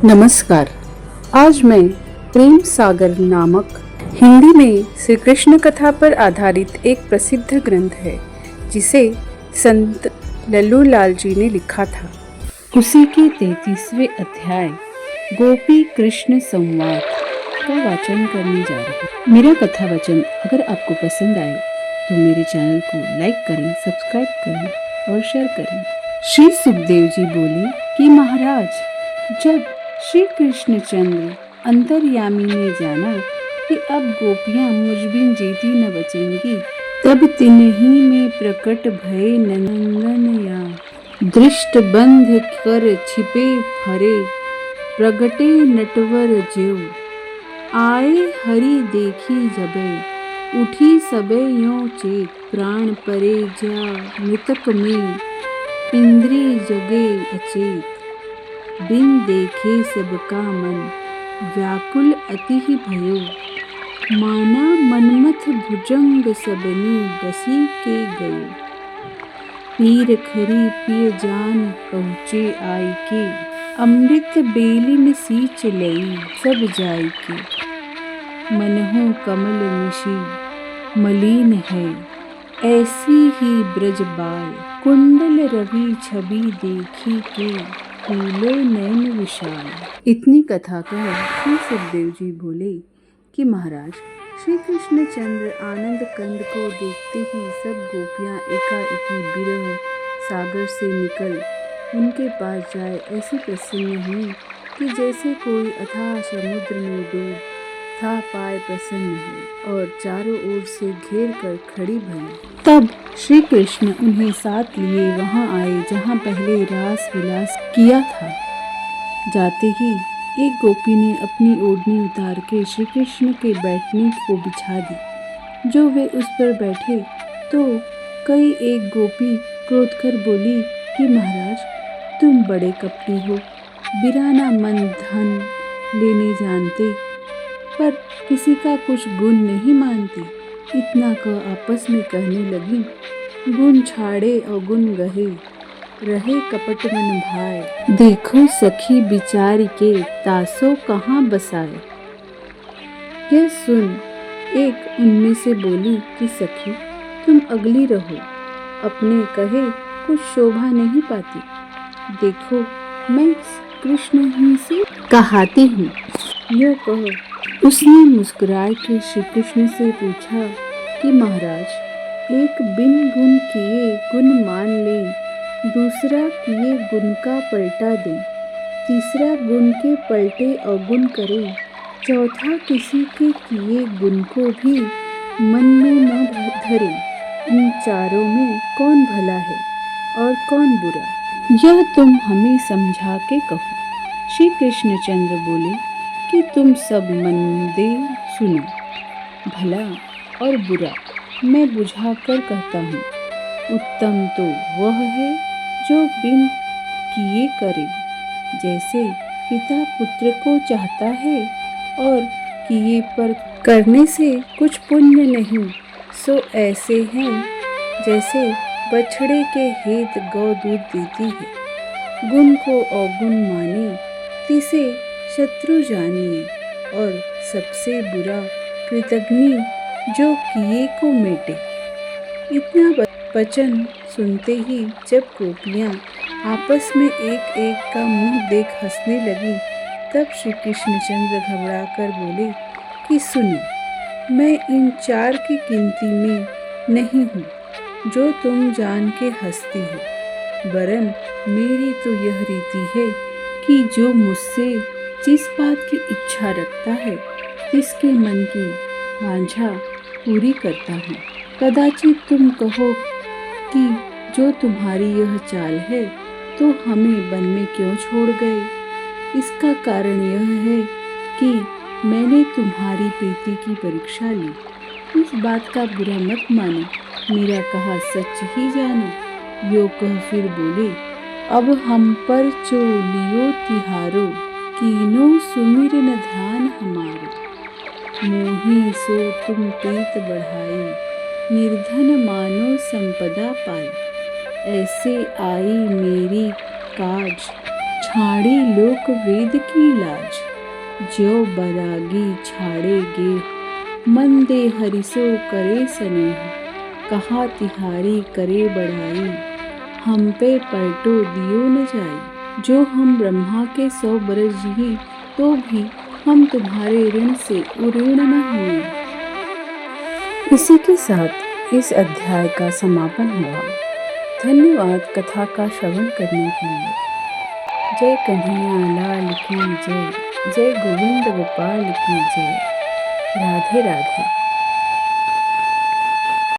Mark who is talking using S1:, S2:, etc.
S1: नमस्कार। आज मैं प्रेम सागर नामक हिंदी में श्री कृष्ण कथा पर आधारित एक प्रसिद्ध ग्रंथ है जिसे संत लल्लू लाल जी ने लिखा था। उसी के 33वें अध्याय गोपी कृष्ण संवाद का वाचन करने जा रहे हैं। मेरा कथा वचन अगर आपको पसंद आए तो मेरे चैनल को लाइक करें, सब्सक्राइब करें और शेयर करें। श्री सुखदेव जी बोले कि महाराज, जब श्री कृष्णचंद्र अंतर्यामी ने जाना कि अब गोपियां मुझबिन जीती न बचेंगी, तब तिन्ही में प्रकट भये नंदन या दृष्ट बंध कर छिपे फरे प्रगटे नटवर ज्यों आए हरि देखी जबे उठी सबे यों चेत प्राण परे जा मृतक में इंद्री जगे अचेत बिन देखे सबका मन व्याकुल अति भयो माना मनमथ भुजंग सबनी बसी के गयो पीर खरी पिय जान पहुँचे आई के अमृत बेलिन सींच लई सब जाय के मनहु कमल निशि मलिन है ऐसी ही ब्रज बाल कुंडल रवि छवि देखी के फूले नैन विशाल। इतनी कथा कह श्री सुखदेव जी बोले कि महाराज, श्री कृष्णचंद्र आनंद कंद को देखते ही सब गोपियां एकाएकी विरह सागर से निकल उनके पास जाए ऐसे प्रसन्न हुई कि जैसे कोई अथाह समुद्र में डूब था पाए प्रसन्न हुई और चारों ओर से घेर कर खड़ी भई। तब श्री कृष्ण उन्हें साथ लिए वहां आए जहां पहले रास विलास किया था। जाते ही एक गोपी ने अपनी ओढ़नी उतार के श्री कृष्ण के बैठने को बिछा दी। जो वे उस पर बैठे तो कई एक गोपी क्रोध कर बोली कि महाराज, तुम बड़े कपटी हो, बिराना मन धन लेने जानते पर किसी का कुछ गुण नहीं मानते। इतना कह आपस में कहने लगी, गुण छाड़े और गुण गहे रहे कपट मन भाए देखो सखी बिचारी के तासो कहाँ बसाए। यह सुन एक उनमें से बोली कि सखी, तुम अगली रहो, अपने कहे कुछ शोभा नहीं पाती। देखो मैं कृष्ण ही से कहाती हूँ। यह कह उसने मुस्कुराए के श्री कृष्ण से पूछा कि महाराज, एक बिन गुण किए गुण मान ले, दूसरा किए गुण का पलटा दे, तीसरा गुण के पलटे अवगुण करे, चौथा किसी के किए गुण को भी मन में न धरे। इन चारों में कौन भला है और कौन बुरा, यह तुम हमें समझा के कहो। श्री कृष्णचंद्र बोले कि तुम सब मन दे सुनो, भला और बुरा मैं बुझा कर कहता हूँ। उत्तम तो वह है जो बिन किए करे, जैसे पिता पुत्र को चाहता है और किए पर करने से कुछ पुण्य नहीं, सो ऐसे हैं जैसे बछड़े के हेत गौ दूध देती है। गुण को अवगुण माने, तिसे शत्रु जानिए, और सबसे बुरा कृतघ्नि जो किए को मेटे। इतना वचन सुनते ही जब गोपियां आपस में एक एक का मुंह देख हंसने लगी, तब श्री कृष्णचंद्र घबरा कर बोले कि सुनो, मैं इन चार की गिनती में नहीं हूँ जो तुम जान के हंसती हो, वरन मेरी तो यह रीति है कि जो मुझसे जिस बात की इच्छा रखता है तिसके मन की वांछा पूरी करता हूँ। कदाचित तुम कहो कि जो तुम्हारी यह चाल है तो हमें वन में क्यों छोड़ गए। इसका कारण यह है कि मैंने तुम्हारी प्रीति की परीक्षा ली। इस बात का बुरा मत मानो, मेरा कहा सच ही जानो। यो कह फिर बोले, अब हम पर चो लियो तिहारो, कीनो सुमिर न ध्यान हमारो। मोही सो तुम प्रीत बढ़ाई, निर्धन मानो संपदा पाई। ऐसे आई मेरी काज छाड़ी लोक वेद की लाज, ज्यो बरागी छाड़े गे मंदे हरिसो करे स्नेह, कहा तिहारी करे बढ़ाई, हम पे पलटो दियो न जाई। जो हम ब्रह्मा के 100 बरस जिए तो भी हम तुम्हारे ऋण से उऋण न हुए। इसी के साथ इस अध्याय का समापन हुआ। धन्यवाद कथा का श्रवण करने के लिए। जय कन्हैया लाल की जय, जय गोविंद गोपाल की जय। राधे राधे।